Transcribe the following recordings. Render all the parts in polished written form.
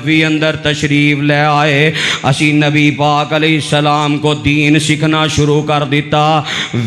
نبوی اندر تشریف لے آئے، اسی نبی پاک علیہ السلام کو دین سیکھنا شروع کر دیتا۔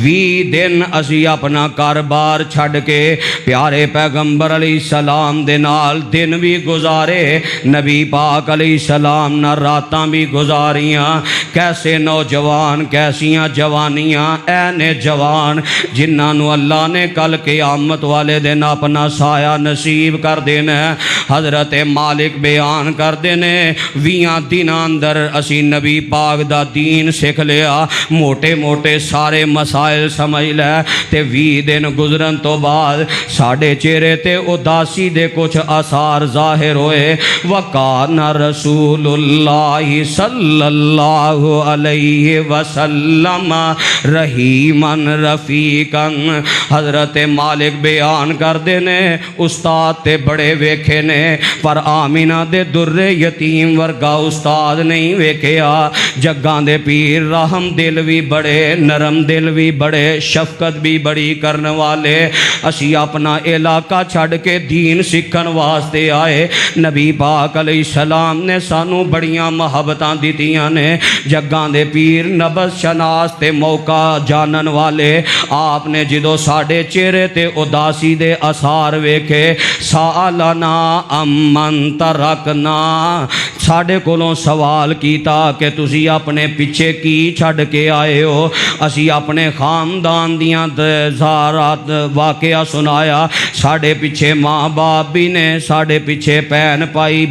20 دن اسی اپنا کاروبار چھڑ کے پیارے پیغمبر علیہ السلام دے نال دن بھی گزارے، نبی پاک علیہ السلام نہ راتاں بھی گزاریاں۔ کیسے نوجوان، کیسیاں جوانیاں، اے نے جوان جنہاں نو اللہ نے کل قیامت والے دن اپنا سایہ نصیب کر دینا ہے۔ حضرت مالک بیان کر دینے 20 دن اندر اسی نبی پاک دا دین سکھ لیا، موٹے موٹے سارے مسائل سمجھ لے، تے 20 دن گزرن تو بعد ساڑھے چہرے تے اداسی دے کچھ آثار ظاہر ہوئے۔ وَقَانَ رَسُولُ اللَّهِ صلی اللہ علیہ وسلم رحیماً رفیقاً۔ حضرت مالک بیان کر دینے استاد تے بڑے ویکھے نے، پر آمینہ دے در یتیم ورگا استاد نہیں ویکھیا۔ جگاں دے پیر رحم دل بھی بڑے، نرم دل بھی بڑے، شفقت بھی بڑی کرنے والے۔ اسی اپنا علاقہ چھڑ کے دین سکھن واسطے آئے، نبی پاک علیہ السلام نے سانو بڑیاں محبتاں دیتیاں نے۔ جگاں دے پیر نبض شناس تے موقع جانن والے، آپ نے جدو ساڑھے چہرے تے اداسی دے اثار ویکھے، سالنا امن ترکنا، ساڑھے کولوں سوال کیتا کہ تسی اپنے پیچھے کی چھڑ کے آئے ہو؟ اسی اپنے خاندان دیاں زارات واقعہ سنایا، ساڑھے پیچھے ماں باپ بھی نے، ساڑھے پیچھے بہن بھائی